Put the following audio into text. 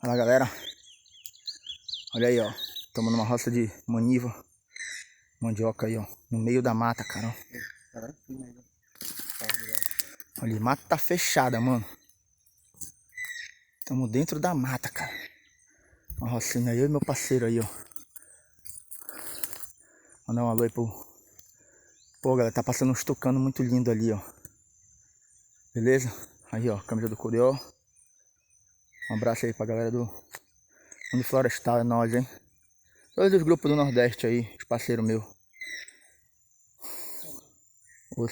Olha lá, galera. Olha aí, ó. Estamos numa roça de maniva. Mandioca aí, ó. No meio da mata, cara. Olha, mata fechada, mano. Estamos dentro da mata, cara. Uma rocinha aí, eu e meu parceiro aí, ó. Mandar um alô aí pro... Pô, galera, tá passando uns tucano muito lindo ali, ó. Beleza? Aí, ó, câmera do Curió. Um abraço aí pra galera do Mundo Florestal, é nóis, hein? Todos os grupos do Nordeste aí, os parceiros meus. Os...